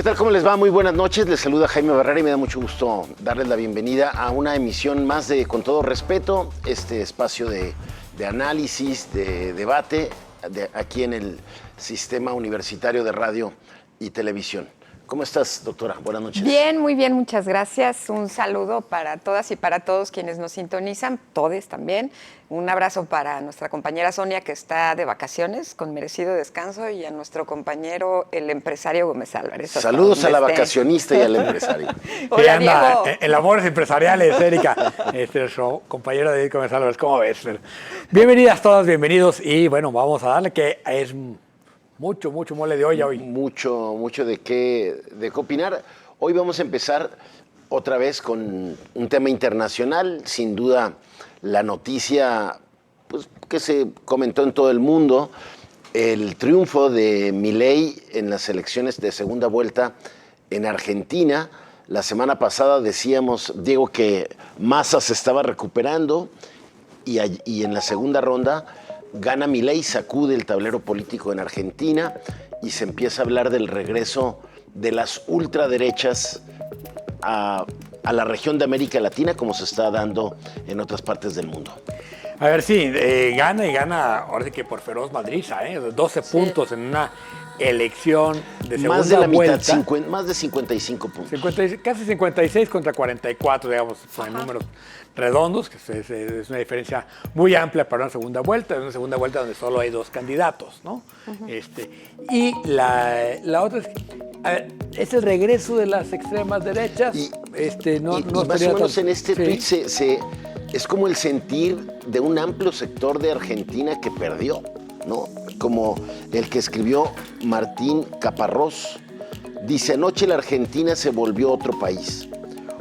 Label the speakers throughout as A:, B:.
A: ¿Qué tal? ¿Cómo les va? Muy buenas noches. Les saluda Jaime Barrera y me da mucho gusto darles la bienvenida a una emisión más de Con Todo Respeto, este espacio de análisis, de debate, aquí en el Sistema Universitario de Radio y Televisión. ¿Cómo estás, doctora? Buenas noches.
B: Bien, muy bien, muchas gracias. Un saludo para todas y para todos quienes nos sintonizan, todes también. Un abrazo para nuestra compañera Sonia, que está de vacaciones, con merecido descanso, y a nuestro compañero, el empresario Gómez Álvarez.
A: Saludos a la vacacionista y al empresario.
B: Hola, Diego.
C: En labores empresariales, Erika, nuestro compañero David Gómez Álvarez. ¿Cómo ves? Bienvenidas todas, bienvenidos. Y bueno, vamos a darle que es mucho mole de olla hoy.
A: Mucho de qué opinar. Hoy vamos a empezar otra vez con un tema internacional. Sin duda, la noticia pues, que se comentó en todo el mundo, el triunfo de Milei en las elecciones de segunda vuelta en Argentina. La semana pasada decíamos, Diego, que Massa se estaba recuperando y en la segunda ronda gana Milei, sacude el tablero político en Argentina y se empieza a hablar del regreso de las ultraderechas a la región de América Latina, como se está dando en otras partes del mundo.
C: A ver, sí, gana, ahora sí que por feroz madriza, 12 puntos en una elección de segunda
A: más de la
C: vuelta.
A: Mitad, más de 55 puntos.
C: Casi 56 contra 44, digamos, en números redondos, que es una diferencia muy amplia para una segunda vuelta. Es una segunda vuelta donde solo hay dos candidatos, ¿no? Y la otra es el regreso de las extremas derechas.
A: Y
C: no
A: más o menos en este
C: sí.
A: tweet es como el sentir de un amplio sector de Argentina que perdió, ¿no? Como el que escribió Martín Caparrós. Dice, anoche la Argentina se volvió otro país.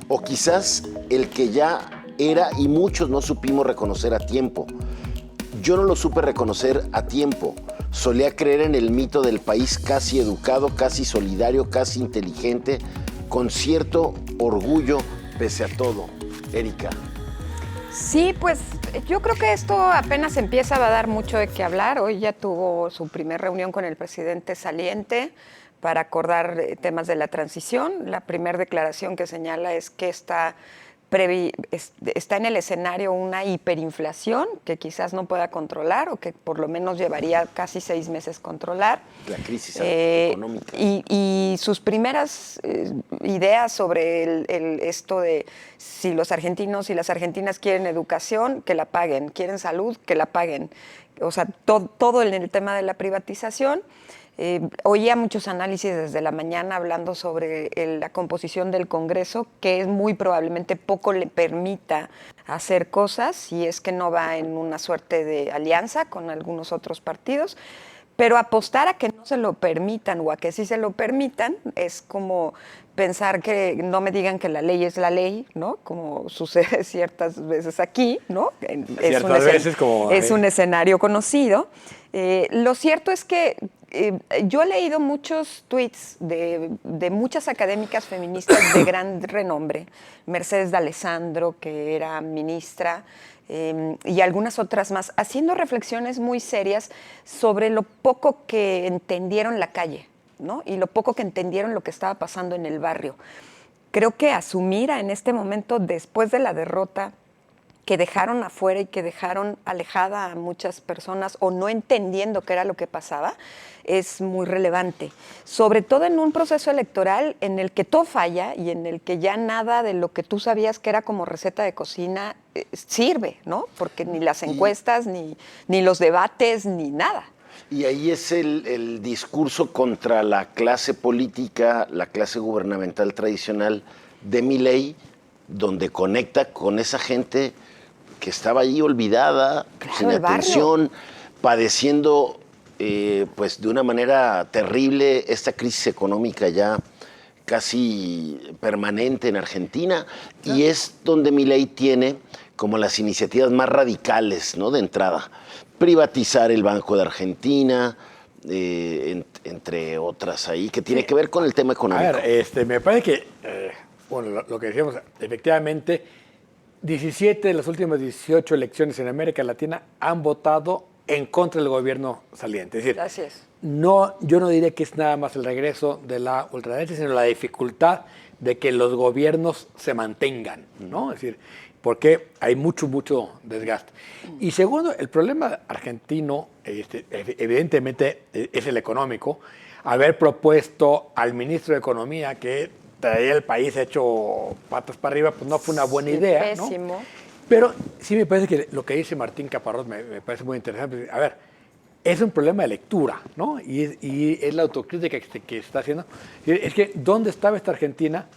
A: O quizás el que ya era y muchos no supimos reconocer a tiempo. Yo no lo supe reconocer a tiempo. Solía creer en el mito del país casi educado, casi solidario, casi inteligente, con cierto orgullo pese a todo. Erika.
B: Sí, pues yo creo que esto apenas empieza, va a dar mucho de qué hablar. Hoy ya tuvo su primera reunión con el presidente saliente para acordar temas de la transición. La primera declaración que señala es que está en el escenario una hiperinflación que quizás no pueda controlar o que por lo menos llevaría casi 6 meses controlar.
A: La crisis económica.
B: Y sus primeras ideas sobre esto de si los argentinos y las argentinas quieren educación, que la paguen, quieren salud, que la paguen. O sea, todo en el tema de la privatización. Oía muchos análisis desde la mañana hablando sobre la composición del Congreso, que es muy probablemente poco le permita hacer cosas si es que no va en una suerte de alianza con algunos otros partidos. Pero apostar a que no se lo permitan o a que sí se lo permitan es como pensar que no me digan que la ley es la ley, ¿no? Como sucede ciertas veces aquí, ¿no? Es un escenario conocido. Lo cierto es que yo he leído muchos tweets de muchas académicas feministas de gran renombre, Mercedes D'Alessandro, que era ministra, y algunas otras más, haciendo reflexiones muy serias sobre lo poco que entendieron la calle, ¿no? Y lo poco que entendieron lo que estaba pasando en el barrio. Creo que asumir en este momento, después de la derrota, que dejaron afuera y que dejaron alejada a muchas personas o no entendiendo qué era lo que pasaba, es muy relevante. Sobre todo en un proceso electoral en el que todo falla y en el que ya nada de lo que tú sabías que era como receta de cocina sirve, ¿no? Porque ni las encuestas, ni los debates, ni nada.
A: Y ahí es el discurso contra la clase política, la clase gubernamental tradicional de Milei, donde conecta con esa gente que estaba allí olvidada, claro, sin atención, padeciendo pues de una manera terrible esta crisis económica ya casi permanente en Argentina, y es donde Milei tiene como las iniciativas más radicales, ¿no? De entrada, privatizar el Banco de Argentina, entre otras ahí, que tiene que ver con el tema económico.
C: A ver, me parece que, bueno, lo que decíamos, efectivamente, 17 de las últimas 18 elecciones en América Latina han votado en contra del gobierno saliente. Es decir,
B: Así es.
C: no, yo no diría que es nada más el regreso de la ultraderecha, sino la dificultad de que los gobiernos se mantengan, ¿no? Es decir, porque hay mucho desgaste. Y segundo, el problema argentino, evidentemente, es el económico. Haber propuesto al ministro de Economía que traía el país hecho patas para arriba, pues no fue una buena idea,
B: Pésimo.
C: ¿no? Pero sí me parece que lo que dice Martín Caparrós me parece muy interesante. A ver, es un problema de lectura, ¿no? Y es la autocrítica que está haciendo. Es que, ¿dónde estaba esta Argentina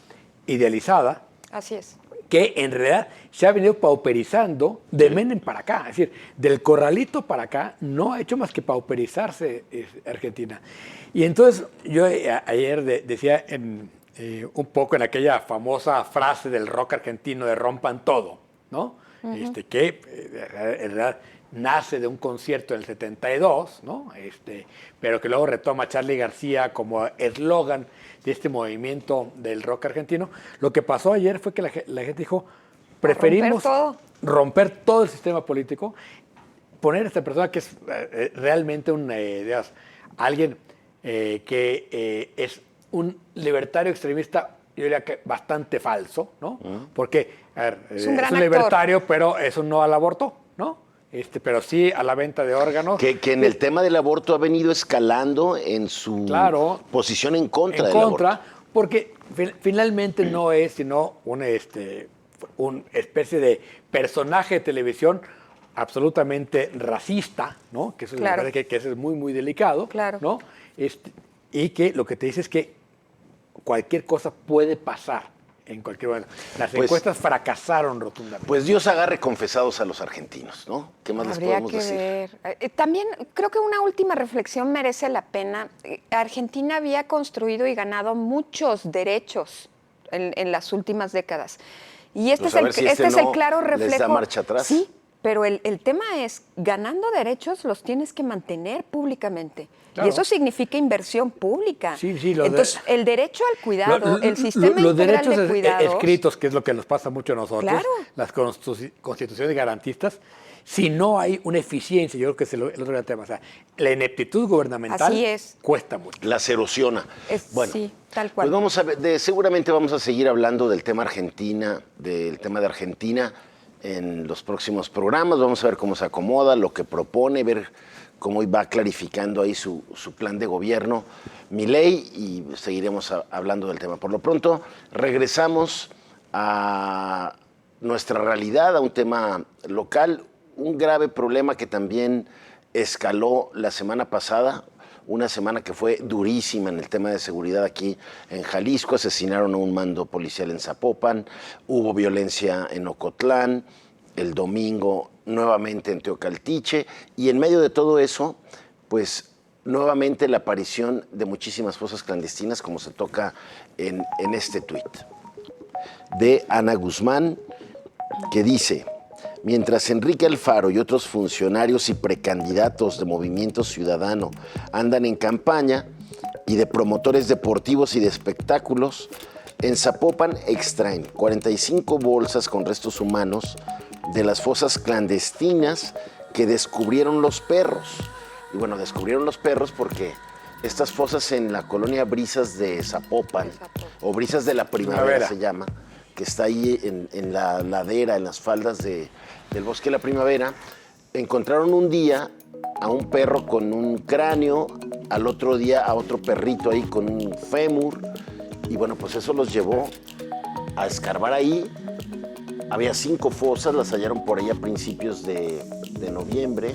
C: idealizada?
B: Así es.
C: Que en realidad se ha venido pauperizando de Menem para acá. Es decir, del corralito para acá no ha hecho más que pauperizarse Argentina. Y entonces yo ayer decía un poco en aquella famosa frase del rock argentino de rompan todo, ¿no? Que en realidad nace de un concierto en el 72, ¿no? Pero que luego retoma Charly García como eslogan de este movimiento del rock argentino. Lo que pasó ayer fue que la gente dijo, preferimos romper todo el sistema político, poner a esta persona que es realmente alguien que es un libertario extremista, yo diría que bastante falso, ¿no? Porque, a ver, es un libertario, pero eso no al aborto, ¿no? Pero sí a la venta de órganos.
A: Que en el tema del aborto ha venido escalando en su posición en contra del aborto.
C: Porque finalmente no es sino una especie de personaje de televisión absolutamente racista, ¿no? Que eso me parece que eso es muy, muy delicado, ¿no? Y que lo que te dice es que cualquier cosa puede pasar en cualquier momento. Las encuestas fracasaron rotundamente.
A: Pues Dios agarre confesados a los argentinos, ¿no? ¿Qué más les podemos decir?
B: Ver. También creo que una última reflexión merece la pena. Argentina había construido y ganado muchos derechos en las últimas décadas. Y este es el claro reflejo.
A: ¿Les da marcha atrás?
B: Sí, pero el tema es, ganando derechos los tienes que mantener públicamente. Claro. Y eso significa inversión pública.
C: Sí,
B: entonces, el derecho al cuidado, el sistema integral de cuidados...
C: Los escritos, que es lo que nos pasa mucho a nosotros, las constituciones garantistas, si no hay una eficiencia, yo creo que es el otro gran tema, o sea, la ineptitud gubernamental cuesta mucho.
A: Las erosiona. Bueno,
B: sí, tal cual.
A: Pues vamos a ver, seguramente vamos a seguir hablando del tema Argentina, del tema de Argentina en los próximos programas. Vamos a ver cómo se acomoda, lo que propone, ver cómo va clarificando ahí su plan de gobierno, Milei, y seguiremos hablando del tema. Por lo pronto, regresamos a nuestra realidad, a un tema local, un grave problema que también escaló la semana pasada, una semana que fue durísima en el tema de seguridad aquí en Jalisco. Asesinaron a un mando policial en Zapopan, hubo violencia en Ocotlán, el domingo nuevamente en Teocaltiche, y en medio de todo eso, pues nuevamente la aparición de muchísimas fosas clandestinas, como se toca en este tuit de Ana Guzmán, que dice: mientras Enrique Alfaro y otros funcionarios y precandidatos de Movimiento Ciudadano andan en campaña, y de promotores deportivos y de espectáculos, en Zapopan extraen 45 bolsas con restos humanos de las fosas clandestinas que descubrieron los perros. Y bueno, descubrieron los perros porque estas fosas en la colonia Brisas de Zapopan, o Brisas de la Primavera se llama, que está ahí en la ladera, en las faldas del Bosque de la Primavera, encontraron un día a un perro con un cráneo, al otro día a otro perrito ahí con un fémur, y bueno, pues eso los llevó a escarbar ahí. Había 5 fosas, las hallaron por ahí a principios de noviembre,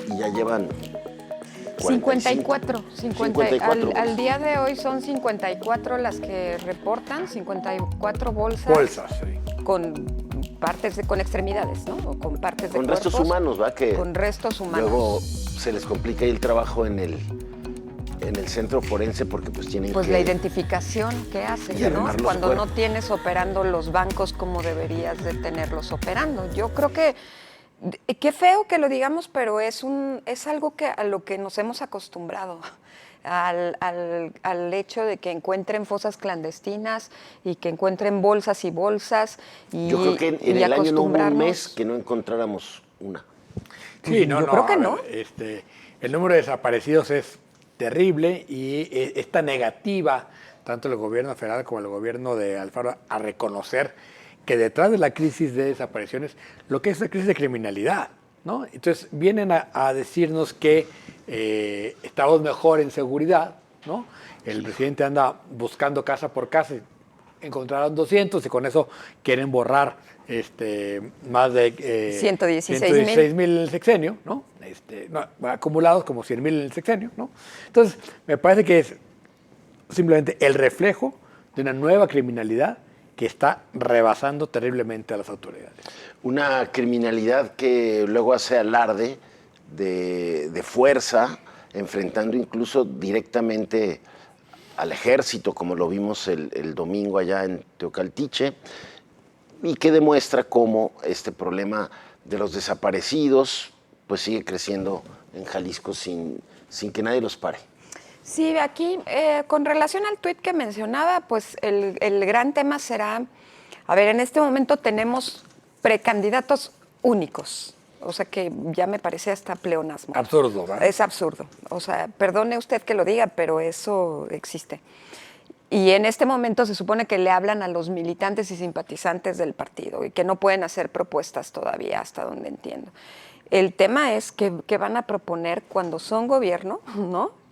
A: y ya llevan
B: 54. Al día de hoy son 54 las que reportan, 54 bolsas.
C: Sí.
B: Con partes, con extremidades, ¿no? O con partes de
A: con
B: cuerpos,
A: restos humanos, ¿va? Que
B: con restos humanos.
A: Luego se les complica ahí el trabajo en el centro forense, porque pues tienen
B: pues la identificación que haces, ¿no? Cuando no tienes operando los bancos como deberías de tenerlos operando. Yo creo que qué feo que lo digamos, pero es algo a lo que nos hemos acostumbrado. Al hecho de que encuentren fosas clandestinas y que encuentren bolsas y bolsas.
A: Yo creo que en el año no hubo un mes que no encontráramos una.
C: Sí, no,
B: Yo
C: no.
B: creo que
C: a
B: no.
C: ver, el número de desaparecidos es terrible y esta negativa, tanto el gobierno federal como el gobierno de Alfaro, a reconocer que detrás de la crisis de desapariciones, lo que es la crisis de criminalidad, ¿no? Entonces vienen a decirnos que estamos mejor en seguridad, ¿no? El presidente anda buscando casa por casa, encontraron 200 y con eso quieren borrar más de 116,000 en el sexenio, ¿no? No, acumulados como 100,000 en el sexenio, ¿no? Entonces, me parece que es simplemente el reflejo de una nueva criminalidad que está rebasando terriblemente a las autoridades.
A: Una criminalidad que luego hace alarde de fuerza, enfrentando incluso directamente al ejército, como lo vimos el domingo allá en Teocaltiche, y que demuestra cómo este problema de los desaparecidos pues sigue creciendo en Jalisco sin que nadie los pare.
B: Sí, aquí, con relación al tuit que mencionaba, pues el gran tema será, a ver, en este momento tenemos precandidatos únicos, o sea que ya me parece hasta pleonasmo.
C: Absurdo, ¿verdad?
B: Es absurdo, o sea, perdone usted que lo diga, pero eso existe. Y en este momento se supone que le hablan a los militantes y simpatizantes del partido y que no pueden hacer propuestas todavía, hasta donde entiendo. El tema es que van a proponer cuando son gobierno, ¿no?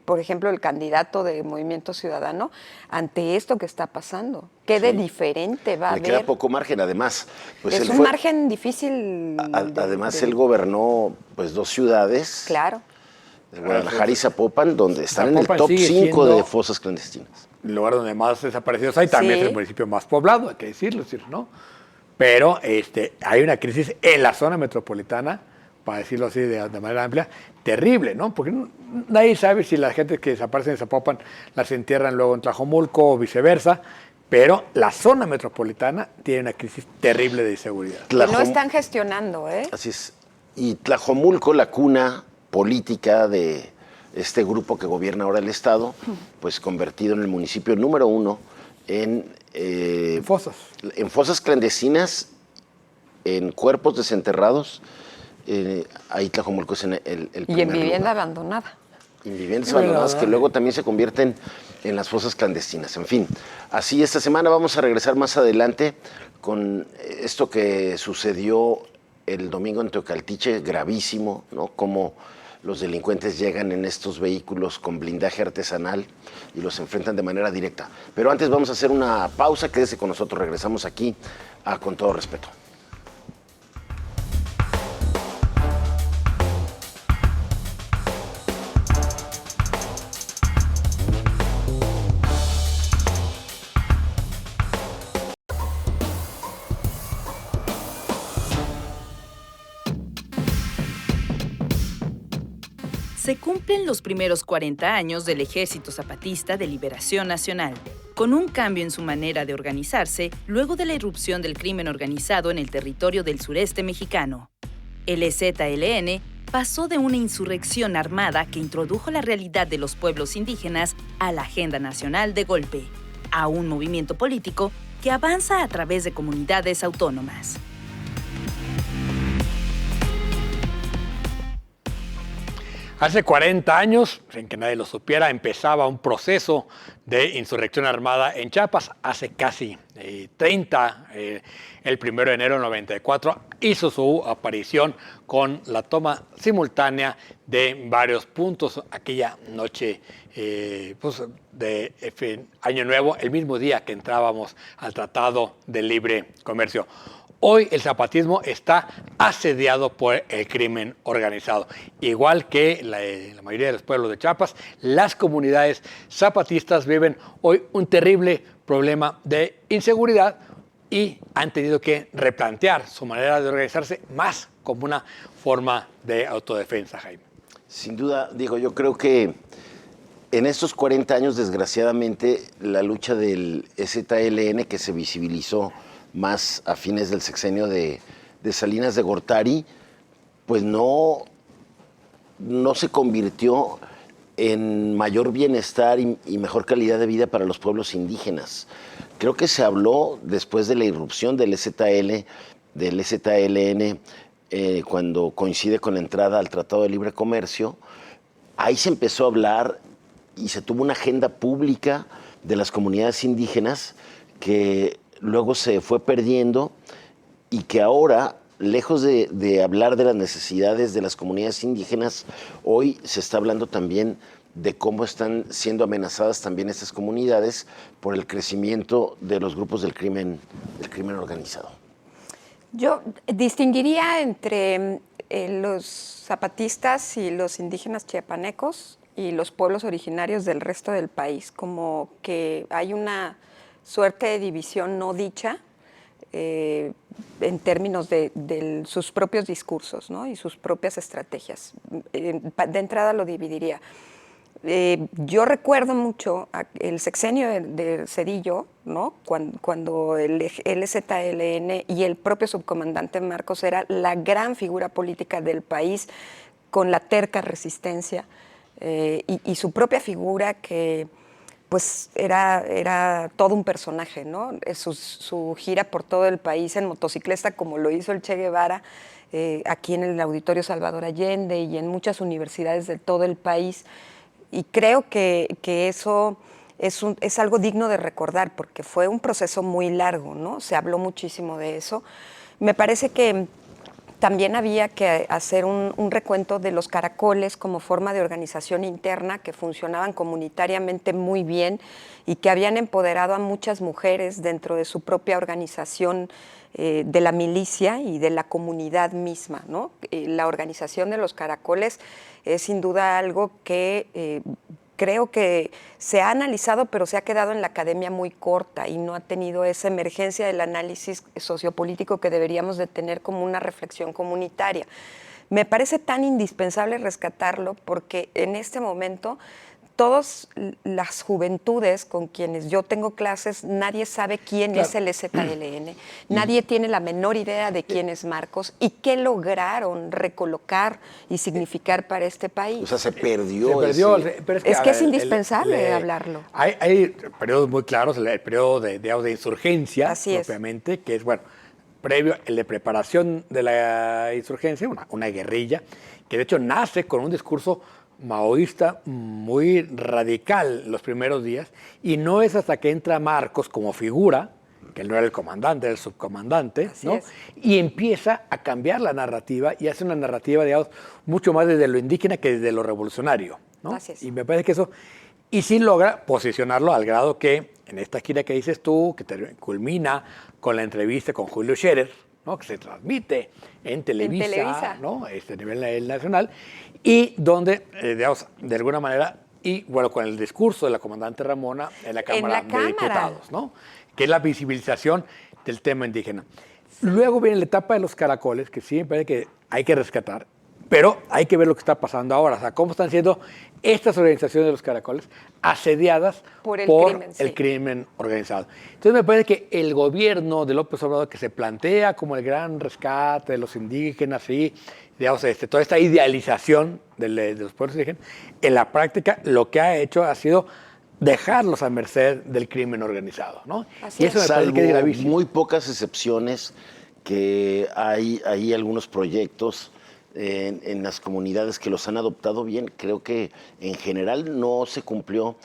B: Por ejemplo, el candidato de Movimiento Ciudadano, ante esto que está pasando. ¿Qué de diferente va a haber?
A: Le queda poco margen, además. Pues
B: es un margen difícil.
A: Además, él gobernó pues 2 ciudades.
B: Claro.
A: De Guadalajara y Zapopan, donde están en el top 5 de fosas clandestinas.
C: El lugar donde más desaparecidos hay, también es el municipio más poblado, hay que decirlo, ¿no? Pero hay una crisis en la zona metropolitana, para decirlo así de manera amplia, terrible, ¿no? Porque nadie sabe si la gente que desaparece en Zapopan las entierran luego en Tlajomulco o viceversa, pero la zona metropolitana tiene una crisis terrible de inseguridad.
B: Que no están gestionando, ¿eh?
A: Así es. Y Tlajomulco, la cuna política de este grupo que gobierna ahora el Estado, pues convertido en el municipio número 1 en fosas clandestinas, en cuerpos desenterrados. Ahí Tlajomulco es el primer
B: y en vivienda
A: lugar.
B: abandonada.
A: En viviendas abandonadas que luego también se convierten en las fosas clandestinas. En fin, así esta semana vamos a regresar más adelante con esto que sucedió el domingo en Teocaltiche, gravísimo, ¿no? Cómo los delincuentes llegan en estos vehículos con blindaje artesanal y los enfrentan de manera directa. Pero antes vamos a hacer una pausa, quédese con nosotros, regresamos aquí a Con Todo Respeto.
D: Se cumplen los primeros 40 años del Ejército Zapatista de Liberación Nacional, con un cambio en su manera de organizarse luego de la irrupción del crimen organizado en el territorio del sureste mexicano. El EZLN pasó de una insurrección armada que introdujo la realidad de los pueblos indígenas a la agenda nacional de golpe, a un movimiento político que avanza a través de comunidades autónomas.
C: Hace 40 años, sin que nadie lo supiera, empezaba un proceso de insurrección armada en Chiapas. Hace casi 30, el 1 de enero del 94, hizo su aparición con la toma simultánea de varios puntos aquella noche de Año Nuevo, el mismo día que entrábamos al Tratado de Libre Comercio. Hoy el zapatismo está asediado por el crimen organizado. Igual que la mayoría de los pueblos de Chiapas, las comunidades zapatistas viven hoy un terrible problema de inseguridad y han tenido que replantear su manera de organizarse más como una forma de autodefensa, Jaime.
A: Sin duda, Diego, yo creo que en estos 40 años, desgraciadamente, la lucha del EZLN, que se visibilizó más a fines del sexenio de Salinas de Gortari, pues no se convirtió en mayor bienestar y mejor calidad de vida para los pueblos indígenas. Creo que se habló después de la irrupción del EZLN cuando coincide con la entrada al Tratado de Libre Comercio, ahí se empezó a hablar y se tuvo una agenda pública de las comunidades indígenas que luego se fue perdiendo y que ahora, lejos de hablar de las necesidades de las comunidades indígenas, hoy se está hablando también de cómo están siendo amenazadas también estas comunidades por el crecimiento de los grupos del crimen organizado.
B: Yo distinguiría entre los zapatistas y los indígenas chiapanecos y los pueblos originarios del resto del país, como que hay una suerte de división no dicha en términos de sus propios discursos, ¿no? Y sus propias estrategias. De entrada lo dividiría. Yo recuerdo mucho el sexenio de Zedillo, ¿no? Cuando el LZLN y el propio subcomandante Marcos era la gran figura política del país, con la terca resistencia y su propia figura que pues era todo un personaje, ¿no? Su gira por todo el país en motocicleta, como lo hizo el Che Guevara, aquí en el Auditorio Salvador Allende y en muchas universidades de todo el país. Y creo que eso es algo digno de recordar, porque fue un proceso muy largo, ¿no? Se habló muchísimo de eso. Me parece que también había que hacer un recuento de los caracoles como forma de organización interna que funcionaban comunitariamente muy bien y que habían empoderado a muchas mujeres dentro de su propia organización de la milicia y de la comunidad misma, ¿no? La organización de los caracoles es sin duda algo que creo que se ha analizado, pero se ha quedado en la academia muy corta y no ha tenido esa emergencia del análisis sociopolítico que deberíamos de tener como una reflexión comunitaria. Me parece tan indispensable rescatarlo porque en este momento todas las juventudes con quienes yo tengo clases, nadie sabe quién es el ZLN, nadie tiene la menor idea de quién es Marcos y qué lograron recolocar y significar para este país.
A: O sea, se perdió.
B: Pero es que es indispensable hablarlo.
C: Hay periodos muy claros, el periodo de insurgencia, propiamente, que es, bueno, previo, el de preparación de la insurgencia, una guerrilla, que de hecho nace con un discurso maoísta muy radical los primeros días, y no es hasta que entra Marcos como figura, que él no era el comandante, era el subcomandante, ¿no? Y empieza a cambiar la narrativa y hace una narrativa, digamos, mucho más desde lo indígena que desde lo revolucionario, ¿no? Y me parece que eso, y sí logra posicionarlo al grado que en esta gira que dices tú, que culmina con la entrevista con Julio Scherer, ¿no? Que se transmite en Televisa, ¿no? A nivel nacional, y donde, digamos, de alguna manera, y bueno, con el discurso de la comandante Ramona en la Cámara de Diputados, ¿no? Que es la visibilización del tema indígena. Luego viene la etapa de los caracoles, que sí me parece que hay que rescatar, pero hay que ver lo que está pasando ahora, o sea, cómo están siendo estas organizaciones de los caracoles asediadas por el crimen organizado. Entonces me parece que el gobierno de López Obrador, que se plantea como el gran rescate de los indígenas y, digamos, toda esta idealización de los pueblos indígenas, en la práctica lo que ha hecho ha sido dejarlos a merced del crimen organizado, ¿no?
A: Y eso me parece que es gravísimo. Muy pocas excepciones que hay algunos proyectos en las comunidades que los han adoptado bien. Creo que en general no se cumplió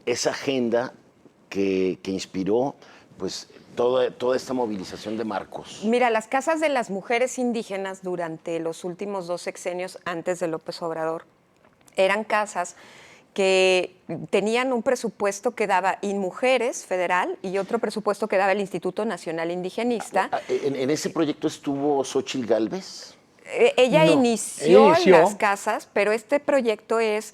A: esa agenda que inspiró pues toda esta movilización de Marcos.
B: Mira, las casas de las mujeres indígenas durante los últimos 2 sexenios antes de López Obrador eran casas que tenían un presupuesto que daba INMujeres federal y otro presupuesto que daba el Instituto Nacional Indigenista.
A: ¿En ese proyecto estuvo Xóchitl Gálvez?
B: Ella inició las casas, pero este proyecto es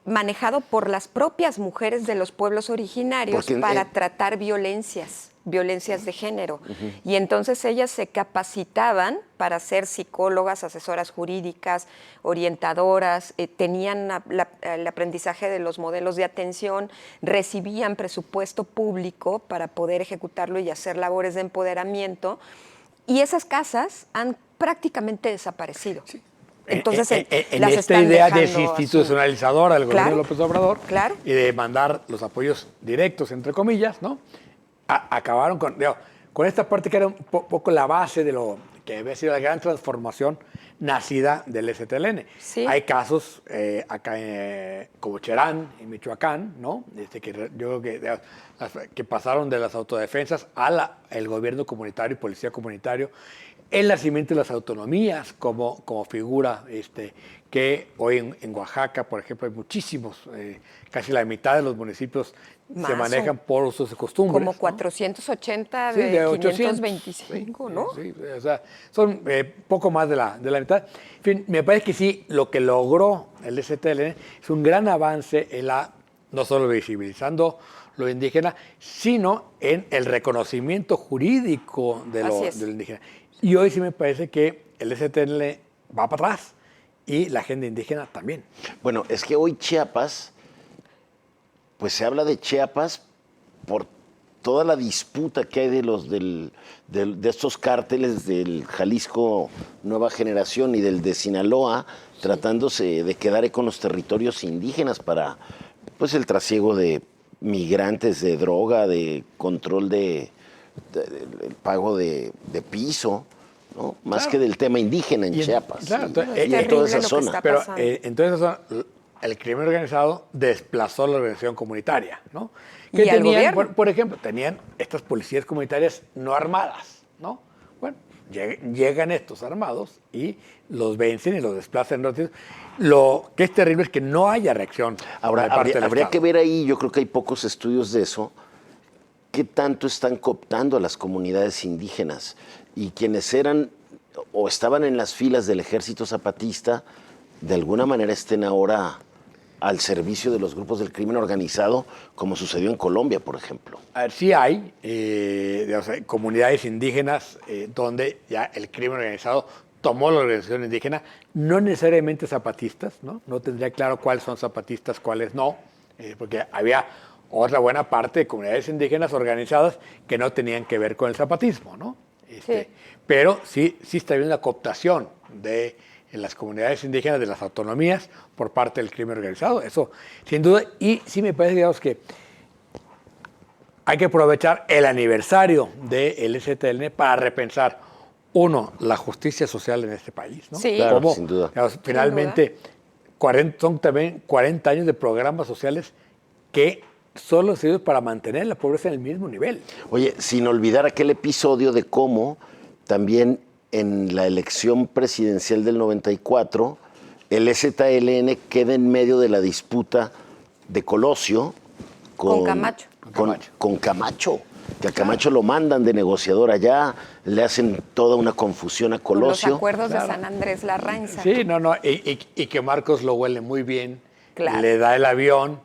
B: manejado por las propias mujeres de los pueblos originarios para tratar violencias de género. Y entonces ellas se capacitaban para ser psicólogas, asesoras jurídicas, orientadoras, tenían el aprendizaje de los modelos de atención, recibían presupuesto público para poder ejecutarlo y hacer labores de empoderamiento. Y esas casas han prácticamente desaparecido. Sí. Entonces,
C: en esta idea desinstitucionalizadora del gobierno de López Obrador y de mandar los apoyos directos, entre comillas, ¿no? Acabaron con esta parte que era un poco la base de lo que había sido la gran transformación nacida del STLN.
B: Sí.
C: Hay casos acá como Cherán, en Michoacán, ¿no? Que yo creo que pasaron de las autodefensas al gobierno comunitario y policía comunitario, el nacimiento de las autonomías como figura, que hoy en Oaxaca, por ejemplo, hay muchísimos, casi la mitad de los municipios se manejan por usos y costumbres.
B: Como 480 de 525, ¿no?
C: Sí, o sea, son poco más de la mitad. En fin, me parece que sí, lo que logró el STLN es un gran avance en no solo visibilizando lo indígena, sino en el reconocimiento jurídico de lo indígena. Y hoy sí me parece que el STLN va para atrás y la agenda indígena también.
A: Bueno, es que hoy Chiapas, pues se habla de Chiapas por toda la disputa que hay de estos cárteles del Jalisco Nueva Generación y del de Sinaloa, tratándose de quedar con los territorios indígenas para pues el trasiego de migrantes, de droga, de control del pago de piso, ¿no? Más que del tema indígena en Chiapas.
C: Claro,
A: en toda esa zona.
C: Pero en toda esa zona, el crimen organizado desplazó la organización comunitaria, ¿no? Que
B: ¿Y al
C: tenían,
B: gobierno?
C: por ejemplo, tenían estas policías comunitarias no armadas, ¿no? Bueno, llegan estos armados y los vencen y los desplazan. Lo que es terrible es que no haya reacción.
A: Ahora,
C: de parte del
A: habría
C: Estado.
A: que ver ahí, yo creo que hay pocos estudios de eso, qué tanto están cooptando a las comunidades indígenas y quienes eran o estaban en las filas del Ejército Zapatista, de alguna manera estén ahora al servicio de los grupos del crimen organizado, como sucedió en Colombia, por ejemplo.
C: A ver, sí hay comunidades indígenas donde ya el crimen organizado tomó la organización indígena, no necesariamente zapatistas, ¿no? No tendría claro cuáles son zapatistas, cuáles no, porque había otra buena parte de comunidades indígenas organizadas que no tenían que ver con el zapatismo, ¿no?
B: Sí.
C: Pero sí está habiendo una cooptación de las comunidades indígenas, de las autonomías, por parte del crimen organizado, eso sin duda. Y sí me parece, digamos, que hay que aprovechar el aniversario del STLN para repensar, uno, la justicia social en este país, ¿no?
B: Sí.
A: Claro,
C: Cómo,
A: sin duda.
C: digamos, finalmente, son también 40 años de programas sociales que solo sirven para mantener la pobreza en el mismo nivel.
A: Oye, sin olvidar aquel episodio de cómo también en la elección presidencial del 94, el STLN queda en medio de la disputa de Colosio
B: Con Camacho.
A: Con Camacho. Que a Camacho lo mandan de negociador allá, le hacen toda una confusión a
B: Con
A: Colosio.
B: los acuerdos de San Andrés Larrainza.
C: Sí, y que Marcos lo huele muy bien,
B: Claro.
C: le da el avión,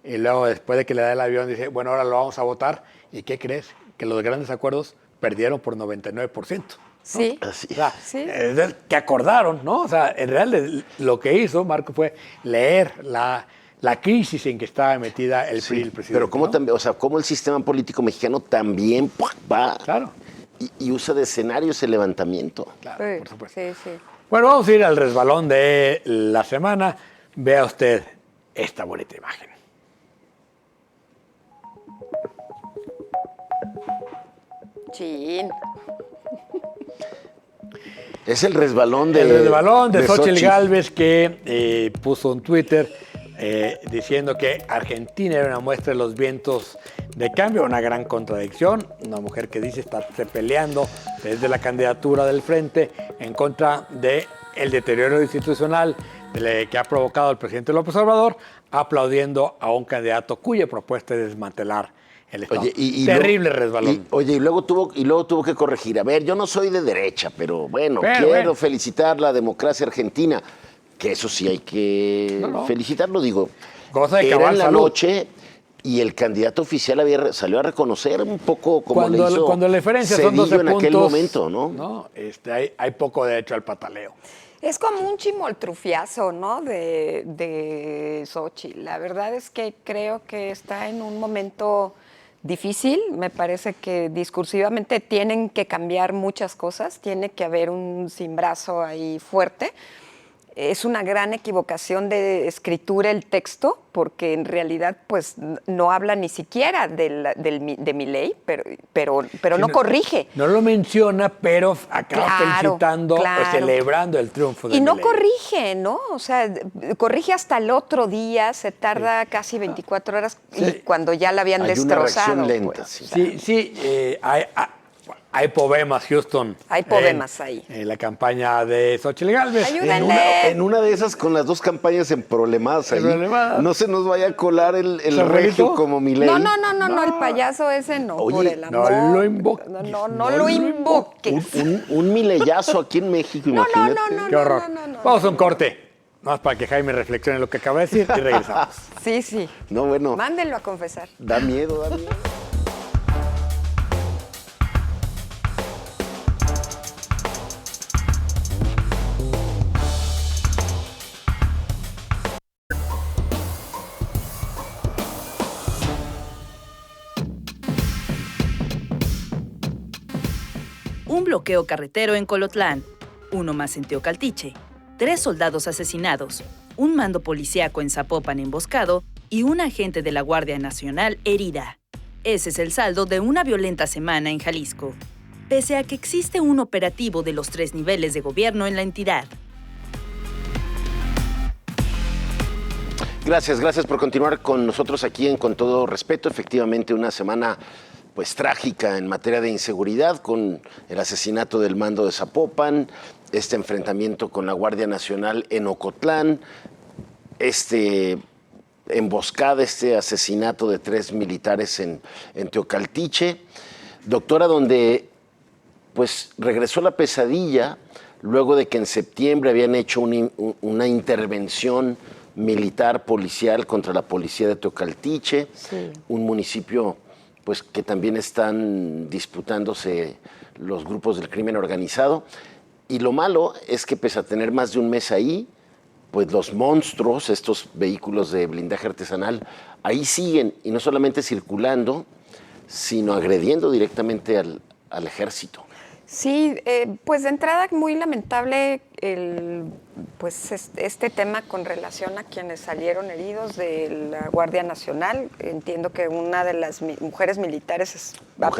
C: y luego después de que le da el avión dice, bueno, ahora lo vamos a votar, ¿y qué crees? Que los grandes acuerdos perdieron por 99%.
B: Sí.
A: Así.
C: O sea,
B: Sí.
C: que acordaron, ¿no? O sea, en realidad lo que hizo Marco fue leer la crisis en que estaba metida el PRI y el presidente.
A: Pero cómo
C: ¿no?
A: también, o sea, cómo el sistema político mexicano también va
C: Claro.
A: y usa de escenarios el levantamiento.
C: Claro,
B: Sí,
C: por supuesto.
B: sí, sí.
C: Bueno, vamos a ir al resbalón de la semana. Vea usted esta bonita imagen.
B: Chin.
A: Es el resbalón de
C: El resbalón de Xóchitl
A: Xóchitl.
C: Gálvez, que puso en Twitter diciendo que Argentina era una muestra de los vientos de cambio, una gran contradicción. Una mujer que dice estarse peleando desde la candidatura del Frente en contra del deterioro institucional que ha provocado el presidente López Obrador, aplaudiendo a un candidato cuya propuesta es desmantelar el Estado.
A: Oye,
C: Terrible resbalón.
A: Y luego tuvo que corregir. A ver, yo no soy de derecha, pero bueno,
C: Pero,
A: quiero felicitar la democracia argentina, que eso sí hay que
C: No.
A: felicitarlo, digo.
C: Goza de
A: Era
C: cabal
A: en la
C: salud.
A: noche y el candidato oficial salió a reconocer un poco como le hizo
C: Cuando la diferencia son 12
A: Zedillo en
C: puntos,
A: aquel momento, ¿no?
C: Hay poco derecho al pataleo.
B: Es como un chimoltrufiazo, ¿no? De Xóchitl. La verdad es que creo que está en un momento difícil. Me parece que discursivamente tienen que cambiar muchas cosas. Tiene que haber un cimbrazo ahí fuerte. es una gran equivocación de escritura el texto, porque en realidad pues no habla ni siquiera de Milei, pero
C: Sí,
B: no corrige.
C: No lo menciona, pero acaba felicitando,
B: claro.
C: celebrando el triunfo de
B: Y no
C: Milei.
B: corrige, ¿no? O sea, corrige hasta el otro día, se tarda casi 24 horas y cuando ya la habían
A: Hay
B: destrozado.
A: una reacción lenta,
B: pues.
C: Sí, hay poemas, Houston.
B: Hay poemas ahí.
C: En la campaña de Xochitl Gálvez.
B: Ayúdenle.
A: En una de esas, con las dos campañas emproblemadas ahí,
C: Emproblemadas.
A: no se nos vaya a colar el
C: ¿Cerrito?
A: regio como Milei.
B: No, el payaso ese no,
A: Oye,
B: por el amor.
C: no lo invoques.
B: No lo invoques.
A: Un mileyazo aquí en México, imagínate.
C: Qué horror.
B: No.
C: Vamos a un corte. Más para que Jaime reflexione lo que acaba de decir y regresamos.
B: Sí.
A: No, bueno,
B: Mándenlo a confesar.
A: da miedo, da miedo.
D: Un bloqueo carretero en Colotlán, uno más en Teocaltiche, 3 soldados asesinados, un mando policíaco en Zapopan emboscado y un agente de la Guardia Nacional herida. Ese es el saldo de una violenta semana en Jalisco, pese a que existe un operativo de los 3 niveles de gobierno en la entidad.
A: Gracias por continuar con nosotros aquí en Con Todo Respeto. Efectivamente, una semana pues trágica en materia de inseguridad, con el asesinato del mando de Zapopan, este enfrentamiento con la Guardia Nacional en Ocotlán, emboscada, asesinato de 3 militares en Teocaltiche. Doctora, donde pues regresó la pesadilla luego de que en septiembre habían hecho una intervención militar policial contra la policía de Teocaltiche, un municipio pues que también están disputándose los grupos del crimen organizado. Y lo malo es que pese a tener más de un mes ahí, pues los monstruos, estos vehículos de blindaje artesanal, ahí siguen, y no solamente circulando, sino agrediendo directamente al ejército.
B: Sí, pues de entrada muy lamentable este tema con relación a quienes salieron heridos de la Guardia Nacional. Entiendo que una de las mujeres militares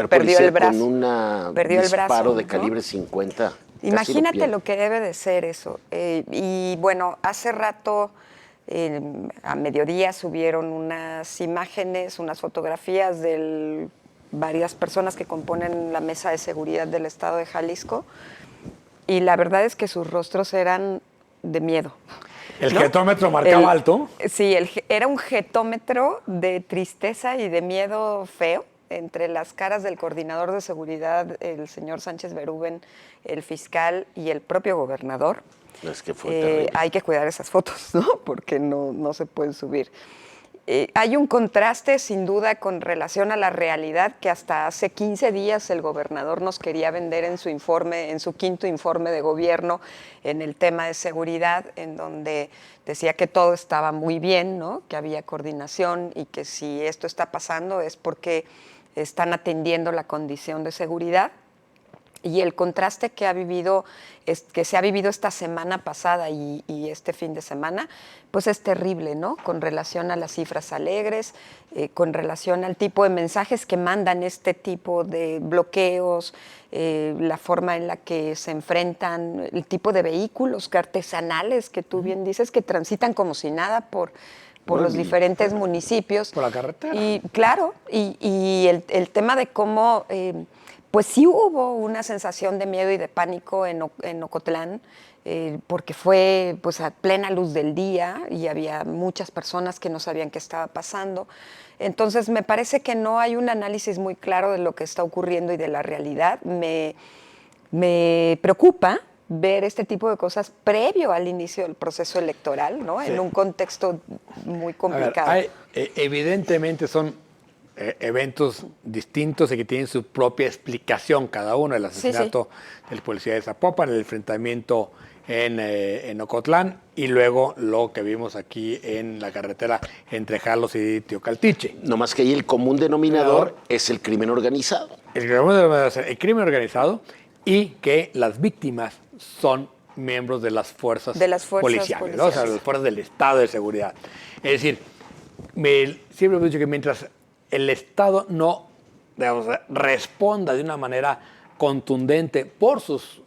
B: perdió el brazo.
A: Con un disparo de calibre 50.
B: Imagínate lo que debe de ser eso. Y bueno, hace rato, a mediodía, subieron unas imágenes, unas fotografías de varias personas que componen la mesa de seguridad del estado de Jalisco, y la verdad es que sus rostros eran de miedo.
C: ¿El jetómetro marcaba alto?
B: Sí, era un jetómetro de tristeza y de miedo feo entre las caras del coordinador de seguridad, el señor Sánchez Berúben, el fiscal y el propio gobernador.
A: Es que fue terrible.
B: Hay que cuidar esas fotos, ¿no? Porque no se pueden subir. Hay un contraste, sin duda, con relación a la realidad que hasta hace 15 días el gobernador nos quería vender en su informe, en su 5º informe de gobierno, en el tema de seguridad, en donde decía que todo estaba muy bien, ¿no? Que había coordinación y que si esto está pasando es porque están atendiendo la condición de seguridad. Y el contraste que se ha vivido esta semana pasada y este fin de semana, pues es terrible, ¿no? Con relación a las cifras alegres, con relación al tipo de mensajes que mandan este tipo de bloqueos, la forma en la que se enfrentan, el tipo de vehículos artesanales que tú bien dices, que transitan como si nada por los diferentes municipios.
C: Por la carretera.
B: Y claro, y el tema de cómo... pues sí hubo una sensación de miedo y de pánico en Ocotlán, porque fue pues a plena luz del día y había muchas personas que no sabían qué estaba pasando. Entonces me parece que no hay un análisis muy claro de lo que está ocurriendo y de la realidad. Me preocupa ver este tipo de cosas previo al inicio del proceso electoral, ¿no? Sí. En un contexto muy complicado.
C: A ver, evidentemente son eventos distintos y que tienen su propia explicación cada uno. El asesinato del policía de Zapopan, el enfrentamiento en Ocotlán y luego lo que vimos aquí en la carretera entre Jalos y Teocaltiche.
A: No más que ahí el común denominador es el crimen organizado.
C: El crimen organizado y que las víctimas son miembros de las fuerzas,
B: policiales.
C: ¿no? O sea, las fuerzas del Estado de seguridad. Es decir, siempre he dicho que mientras el Estado no, digamos, responda de una manera contundente por sus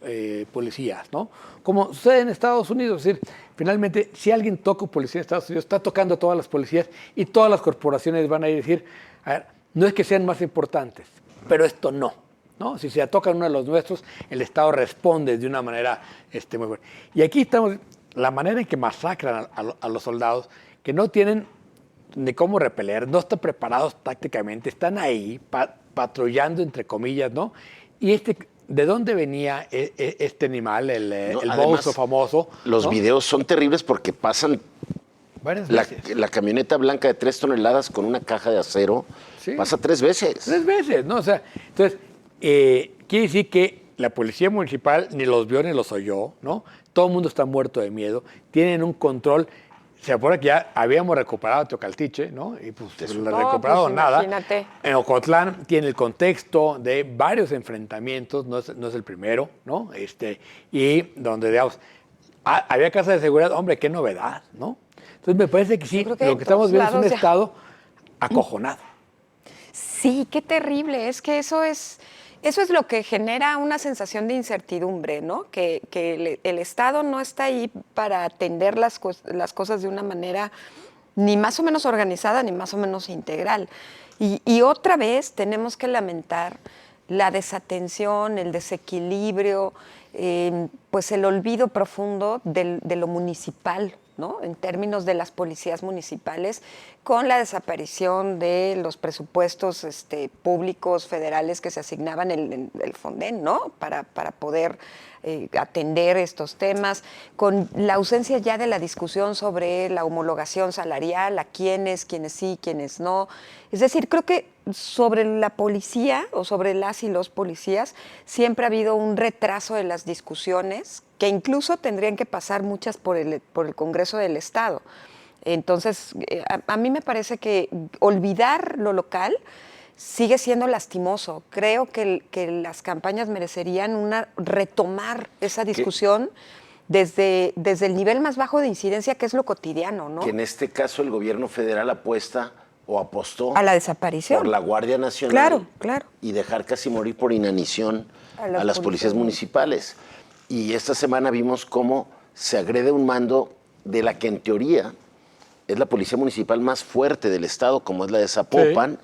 C: policías, ¿no? Como sucede en Estados Unidos, es decir, finalmente, si alguien toca policía en Estados Unidos, está tocando a todas las policías y todas las corporaciones van a ir a decir, a ver, no es que sean más importantes, pero esto no, ¿no? Si se tocan uno de los nuestros, el Estado responde de una manera muy buena. Y aquí estamos, la manera en que masacran a los soldados, que no tienen ni cómo repeler, no están preparados tácticamente, están ahí patrullando, entre comillas, ¿no? Y ¿de dónde venía este animal, el monstruo famoso?
A: Los
C: ¿no?
A: videos son terribles porque pasan
C: varias veces.
A: La camioneta blanca de 3 toneladas con una caja de acero,
C: Sí.
A: pasa 3 veces.
C: 3 veces, ¿no? O sea, entonces, quiere decir que la policía municipal ni los vio ni los oyó, ¿no? Todo el mundo está muerto de miedo, tienen un control. Se acuerda que ya habíamos recuperado Teocaltiche, ¿no? Y pues no ha recuperado
B: pues,
C: nada.
B: Imagínate.
C: En Ocotlán tiene el contexto de varios enfrentamientos, no es el primero, ¿no? Y donde, digamos, había casas de seguridad, hombre, qué novedad, ¿no? Entonces me parece que sí,
B: creo que
C: lo
B: en
C: que estamos
B: todos
C: viendo es un
B: lados ya.
C: estado acojonado.
B: Sí, qué terrible. Es que eso es lo que genera una sensación de incertidumbre, ¿no? Que el Estado no está ahí para atender las cosas de una manera ni más o menos organizada ni más o menos integral. Y otra vez tenemos que lamentar la desatención, el desequilibrio, pues el olvido profundo de lo municipal, ¿no? En términos de las policías municipales, con la desaparición de los presupuestos públicos federales que se asignaban en el Fonden, ¿no? Para poder atender estos temas, con la ausencia ya de la discusión sobre la homologación salarial, a quienes sí, quienes no. Es decir, creo que sobre la policía o sobre las y los policías siempre ha habido un retraso de las discusiones que incluso tendrían que pasar muchas por el Congreso del Estado. Entonces, a mí me parece que olvidar lo local sigue siendo lastimoso. Creo que las campañas merecerían retomar esa discusión desde el nivel más bajo de incidencia, que es lo cotidiano, ¿no?
A: Que en este caso el gobierno federal apuesta o apostó
B: a la desaparición.
A: por la Guardia Nacional.
B: Claro, claro.
A: Y dejar casi morir por inanición a las policías municipales. Y esta semana vimos cómo se agrede un mando de la que en teoría es la policía municipal más fuerte del estado, como es la de Zapopan, sí.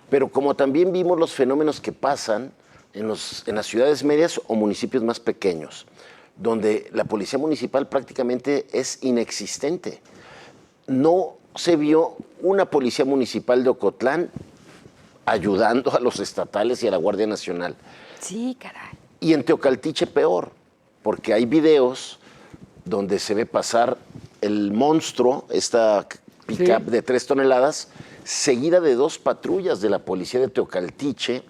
A: Pero como también vimos los fenómenos que pasan en las ciudades medias o municipios más pequeños, donde la policía municipal prácticamente es inexistente. No se vio una policía municipal de Ocotlán ayudando a los estatales y a la Guardia Nacional.
B: Sí, caray.
A: Y en Teocaltiche peor, porque hay videos donde se ve pasar el monstruo, esta pick-up de 3 toneladas, seguida de 2 patrullas de la policía de Teocaltiche,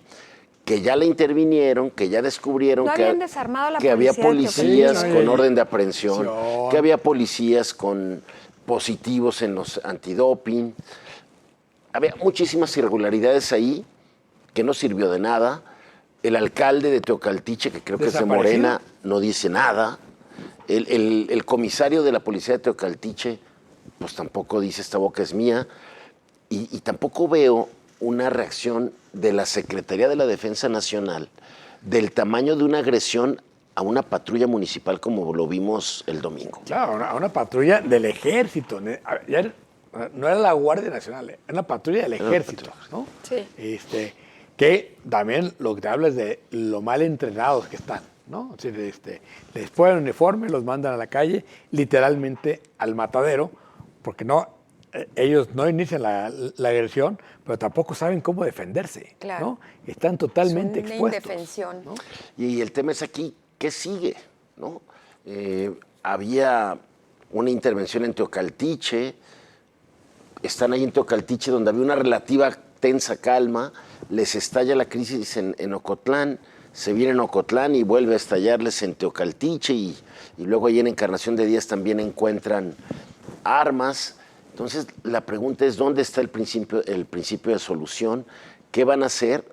A: que ya la intervinieron, que ya descubrieron que había policías con orden de aprehensión, que había policías con positivos en los antidoping. Había muchísimas irregularidades ahí que no sirvió de nada. El alcalde de Teocaltiche, que creo que es de Morena, no dice nada. El comisario de la policía de Teocaltiche, pues tampoco dice esta boca es mía. Y tampoco veo una reacción de la Secretaría de la Defensa Nacional del tamaño de una agresión a una patrulla municipal como lo vimos el domingo.
C: Claro, a una patrulla del ejército. Ya no era la Guardia Nacional, era una patrulla del ejército, ¿no?
B: Sí.
C: Que también lo que te habla es de lo mal entrenados que están, ¿no? O sea, les ponen uniforme, los mandan a la calle, literalmente al matadero, porque ellos no inician la agresión, pero tampoco saben cómo defenderse,
B: claro.
C: ¿no? Están totalmente expuestos.
B: Indefensión.
C: ¿no?
A: Y el tema es aquí, ¿qué sigue? ¿No? Había una intervención en Teocaltiche, están ahí en Teocaltiche donde había una relativa tensa calma, les estalla la crisis en Ocotlán, se viene en Ocotlán y vuelve a estallarles en Teocaltiche y luego ahí en Encarnación de Díaz también encuentran armas. Entonces la pregunta es, ¿dónde está el principio de solución? ¿Qué van a hacer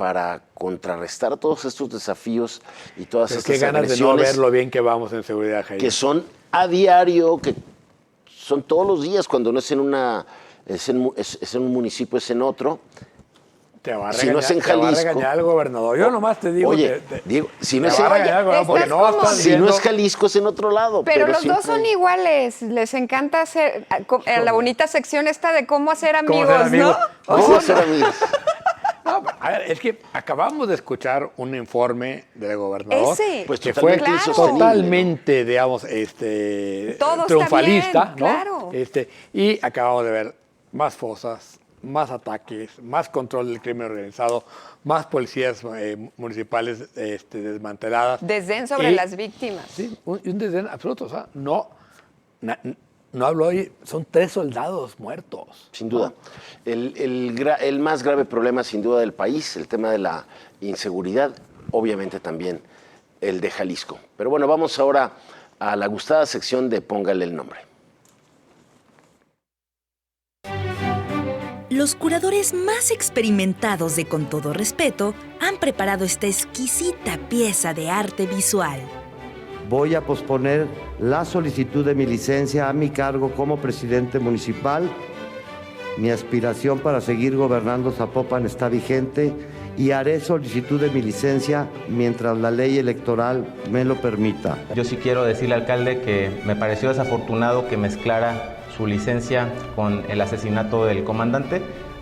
A: para contrarrestar todos estos desafíos y todas
C: Pero
A: estas
C: qué ganas de no
A: agresiones
C: ver lo bien que vamos en seguridad, Jaime.
A: que son a diario, que son todos los días, cuando no es en un municipio, es en otro.
C: Te va a
A: Si no es en
C: te va a
A: Jalisco.
C: regañar el gobernador. Yo nomás te digo.
A: Oye, Diego, si no
C: te
A: es
C: va a
A: en-
C: regañar el gobernador porque
B: estás
C: no
B: como-
C: estás
A: Si no
C: viendo-
A: es Jalisco, es en otro lado.
B: Pero los
A: siempre-
B: dos son iguales. Les encanta hacer la bonita sección esta de cómo hacer
C: ¿Cómo
B: amigos,
C: hacer amigos?
B: ¿no?
A: ¿Cómo ser amigos?
C: No, a ver, es que acabamos de escuchar un informe del gobernador
B: Ese.
A: Pues
C: que fue
A: totalmente
B: Claro.
A: insostenible, ¿no?
C: totalmente, digamos,
B: Todo está
C: triunfalista,
B: bien,
C: ¿no?
B: claro.
C: Y acabamos de ver más fosas, más ataques, más control del crimen organizado, más policías municipales desmanteladas.
B: Desdén sobre
C: Y-
B: las víctimas.
C: Sí, un desdén absoluto. O sea, no hablo hoy, son 3 soldados muertos.
A: Sin duda. El más grave problema, sin duda, del país, el tema de la inseguridad, obviamente también el de Jalisco. Pero bueno, vamos ahora a la gustada sección de Póngale el nombre.
E: Los curadores más experimentados de Con Todo Respeto han preparado esta exquisita pieza de arte visual.
F: Voy a posponer la solicitud de mi licencia a mi cargo como presidente municipal. Mi aspiración para seguir gobernando Zapopan está vigente y haré solicitud de mi licencia mientras la ley electoral me lo permita.
G: Yo sí quiero decirle al alcalde que me pareció desafortunado que mezclara su licencia con el asesinato del comandante.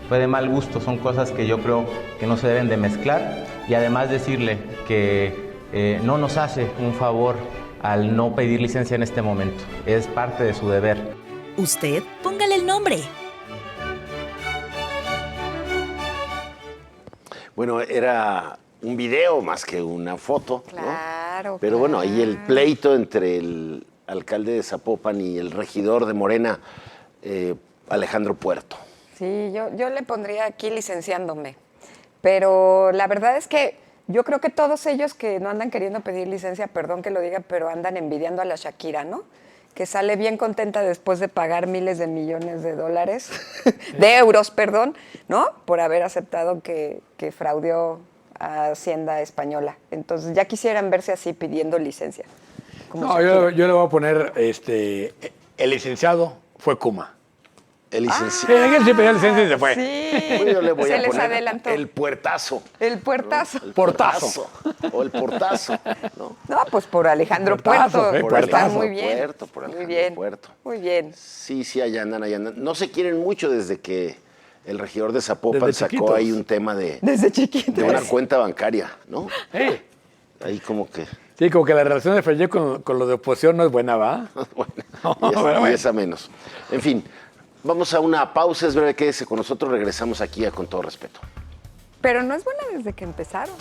G: Fue de mal gusto, son cosas que yo creo que no se deben de mezclar. Y además decirle que no nos hace un favor al no pedir licencia en este momento. Es parte de su deber.
E: Usted, póngale el nombre.
A: Bueno, era un video más que una foto, ¿no?
B: Claro.
A: Pero bueno, ahí el
B: claro.
A: pleito entre el alcalde de Zapopan y el regidor de Morena, Alejandro Puerto.
B: Sí, yo le pondría aquí licenciándome. Pero la verdad es que yo creo que todos ellos que no andan queriendo pedir licencia, perdón que lo diga, pero andan envidiando a la Shakira, ¿no? Que sale bien contenta después de pagar miles de millones de dólares, de euros, perdón, ¿no? Por haber aceptado que fraudeó a Hacienda Española. Entonces ya quisieran verse así pidiendo licencia. como
C: No,
B: Shakira.
C: yo le voy a poner, el licenciado fue Kuma.
A: El licenciado.
C: Él se pidió licencia y se fue.
B: Sí,
A: Bueno, yo le voy
B: se
A: a
B: les
A: poner
B: adelantó.
A: el puertazo.
B: El puertazo.
A: El
C: Portazo.
A: O el portazo, ¿no?
B: No, pues por Alejandro
C: Puertazo,
B: Puerto.
C: por
B: Está
C: Puertazo.
B: muy bien.
A: Puerto, por
B: muy
A: Alejandro
B: bien.
A: Puerto.
B: Muy bien.
A: Sí, allá andan. No se quieren mucho desde que el regidor de Zapopan
C: Desde
A: sacó
C: chiquitos.
A: ahí un tema de
B: Desde chiquito.
A: una cuenta bancaria, ¿no?
C: Sí.
A: Ahí como que,
C: Sí, como que la relación de Freyé con lo de oposición no es buena, ¿va?
A: bueno,
C: No, pero bueno.
A: y esa menos. En fin, vamos a una pausa, es breve, quédese con nosotros, regresamos aquí a Con Todo Respeto.
B: Pero no es buena desde que empezaron.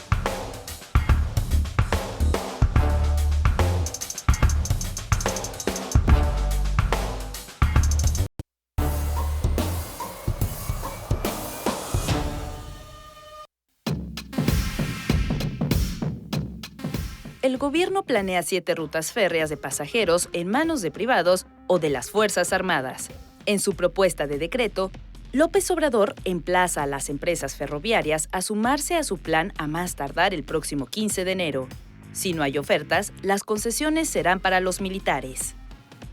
D: El gobierno planea 7 rutas férreas de pasajeros en manos de privados o de las Fuerzas Armadas. En su propuesta de decreto, López Obrador emplaza a las empresas ferroviarias a sumarse a su plan a más tardar el próximo 15 de enero. Si no hay ofertas, las concesiones serán para los militares.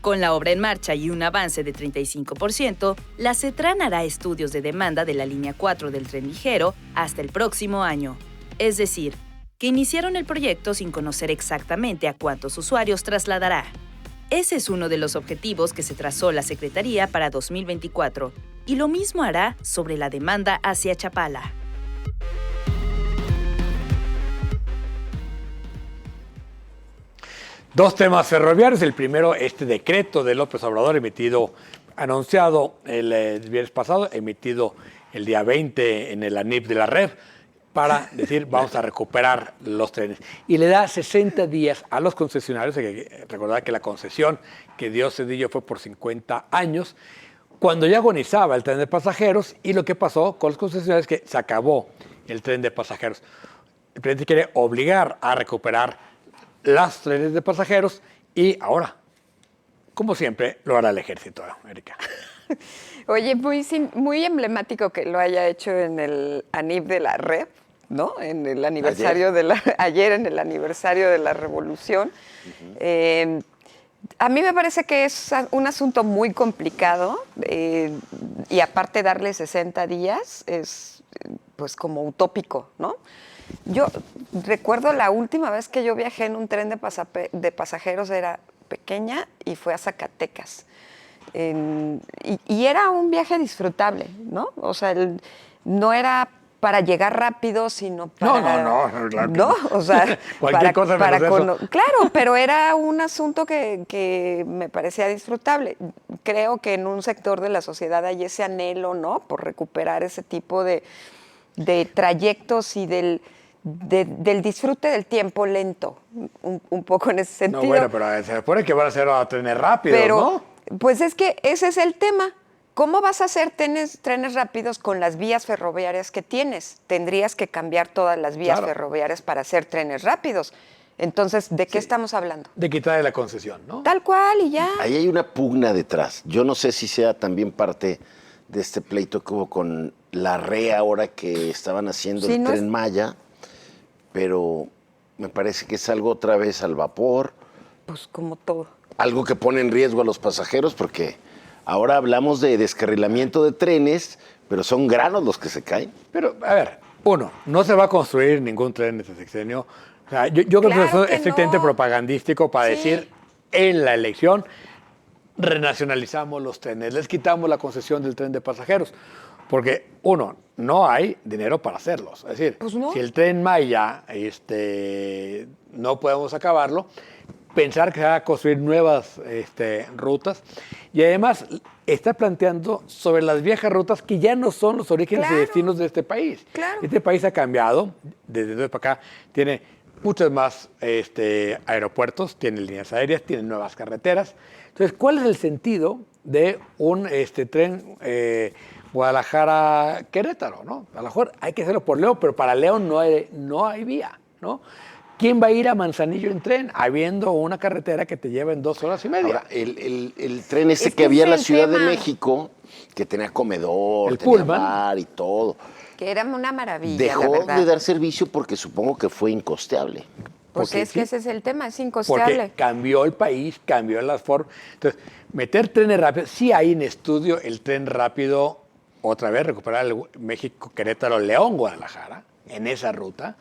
D: Con la obra en marcha y un avance de 35%, la CETRAN hará estudios de demanda de la línea 4 del tren ligero hasta el próximo año. Es decir, que iniciaron el proyecto sin conocer exactamente a cuántos usuarios trasladará. Ese es uno de los objetivos que se trazó la Secretaría para 2024, y lo mismo hará sobre la demanda hacia Chapala.
C: Dos temas ferroviarios. El primero, este decreto de López Obrador anunciado el viernes pasado, emitido el día 20 en el ANIP de la REF, para decir vamos a recuperar los trenes. Y le da 60 días a los concesionarios. Hay que recordar que la concesión que dio Cedillo fue por 50 años, cuando ya agonizaba el tren de pasajeros, y lo que pasó con los concesionarios es que se acabó el tren de pasajeros. El presidente quiere obligar a recuperar las trenes de pasajeros y ahora, como siempre, lo hará el ejército, Erika.
B: Oye, muy emblemático que lo haya hecho en el ANIP de la REP, ¿no? En el aniversario ayer en el aniversario de la Revolución. A mí me parece que es un asunto muy complicado y aparte darle 60 días es pues como utópico, ¿no? Yo recuerdo la última vez que yo viajé en un tren de pasajeros era pequeña y fue a Zacatecas. Y era un viaje disfrutable, ¿no? O sea, no era para llegar rápido, sino para...
C: No, claro que
B: ¿no? O sea,
C: cualquier cosa menos eso.
B: Claro, pero era un asunto que me parecía disfrutable. Creo que en un sector de la sociedad hay ese anhelo, ¿no? Por recuperar ese tipo de trayectos y del disfrute del tiempo lento, un poco en ese sentido.
C: No, bueno, pero se supone que van a ser a trenes rápidos,
B: pero,
C: ¿no?
B: Pues es que ese es el tema. ¿Cómo vas a hacer trenes rápidos con las vías ferroviarias que tienes? Tendrías que cambiar todas las vías ferroviarias para hacer trenes rápidos. Entonces, ¿de qué estamos hablando?
C: De quitarle la concesión, ¿no?
B: Tal cual y ya.
A: Ahí hay una pugna detrás. Yo no sé si sea también parte de este pleito que hubo con la REA ahora que estaban haciendo el Tren Maya, pero me parece que es algo otra vez al vapor.
B: Pues como todo.
A: Algo que pone en riesgo a los pasajeros porque ahora hablamos de descarrilamiento de trenes, pero son granos los que se caen.
C: Pero, a ver, no se va a construir ningún tren en este sexenio. O sea, yo creo que eso es estrictamente propagandístico para decir en la elección renacionalizamos los trenes, les quitamos la concesión del tren de pasajeros. Porque, no hay dinero para hacerlos. Es decir,
B: pues no.
C: Si el Tren Maya no podemos acabarlo, pensar que se va a construir nuevas rutas y además está planteando sobre las viejas rutas que ya no son los orígenes y destinos de este país.
B: Claro.
C: Este país ha cambiado, desde entonces para acá, tiene muchos más aeropuertos, tiene líneas aéreas, tiene nuevas carreteras. Entonces, ¿cuál es el sentido de un tren Guadalajara-Querétaro, ¿no? A lo mejor hay que hacerlo por León, pero para León no hay vía, ¿no? ¿Quién va a ir a Manzanillo en tren habiendo una carretera que te lleva en 2 horas y media?
A: Ahora, el tren que había en la Ciudad de México, que tenía comedor,
C: el
A: tenía
C: Pullman,
A: bar y todo.
B: Que era una maravilla,
A: Dejó
B: la verdad.
A: de dar servicio porque supongo que fue incosteable.
B: Pues
C: porque
B: es que ese es el tema, es incosteable.
C: Porque cambió el país, cambió las formas. Entonces, meter trenes rápidos, sí hay en estudio el tren rápido, otra vez recuperar el México-Querétaro-León-Guadalajara, en esa ruta,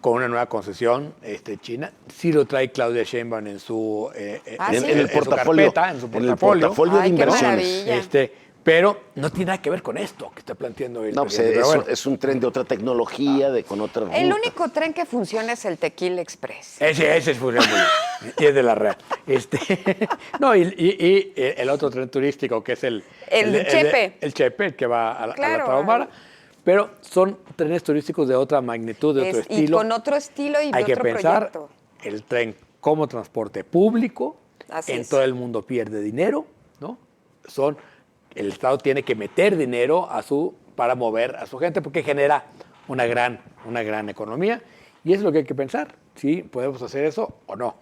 C: con una nueva concesión china. Sí lo trae Claudia Sheinbaum en su,
A: en el portafolio,
C: carpeta, en su
A: en el
C: portafolio.
A: portafolio de
B: Ay, qué
A: inversiones.
B: maravilla.
C: Pero no tiene nada que ver con esto que está planteando el
A: No, pues
C: presidente. Pero bueno,
A: es un tren de otra tecnología, con otra ruta.
B: El único tren que funciona es el Tequila Express.
C: Ese es funciona muy bien. Y es de la red. No, y el otro tren turístico que es el
B: Chepe.
C: El Chepe, que va a la Tarahumara. Pero son trenes turísticos de otra magnitud, de otro estilo.
B: Y con otro estilo y de
C: Hay que
B: otro
C: pensar
B: proyecto.
C: el tren como transporte público.
B: Así
C: en
B: es.
C: todo el mundo pierde dinero, ¿no? El Estado tiene que meter dinero para mover a su gente porque genera una gran economía y eso es lo que hay que pensar, si podemos hacer eso o no.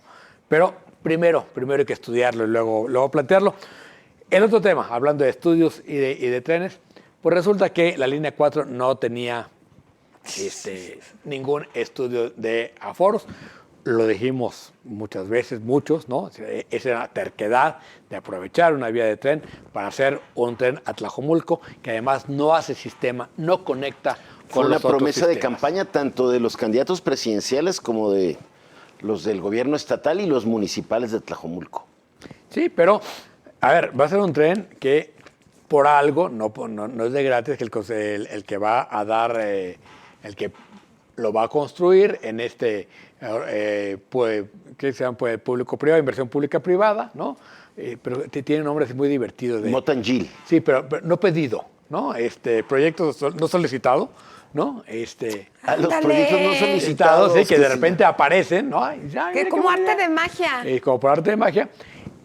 C: Pero primero hay que estudiarlo y luego plantearlo. El otro tema, hablando de estudios y de trenes, pues resulta que la línea 4 no tenía ningún estudio de aforos. Lo dijimos muchas veces, muchos, ¿no? Esa era la terquedad de aprovechar una vía de tren para hacer un tren a Tlajomulco, que además no hace sistema, no conecta
A: Fue
C: con
A: una
C: los otros
A: promesa de
C: sistemas.
A: campaña tanto de los candidatos presidenciales como de los del gobierno estatal y los municipales de Tlajomulco.
C: Sí, pero, a ver, va a ser un tren que por algo, no es de gratis, que el que va a dar, el que lo va a construir en ¿qué se llama? Público-privado, inversión pública-privada, ¿no? Pero tiene un nombre así muy divertido.
A: Motangil.
C: Sí, pero no pedido, ¿no? Proyectos no solicitado, ¿no?
A: Los
B: Ándale.
A: proyectos no
C: Citados,
A: solicitados.
C: sí, que de repente aparecen, ¿no? Y ya,
B: Que
C: mira
B: como
C: qué bonito.
B: arte de magia.
C: Como por arte de magia.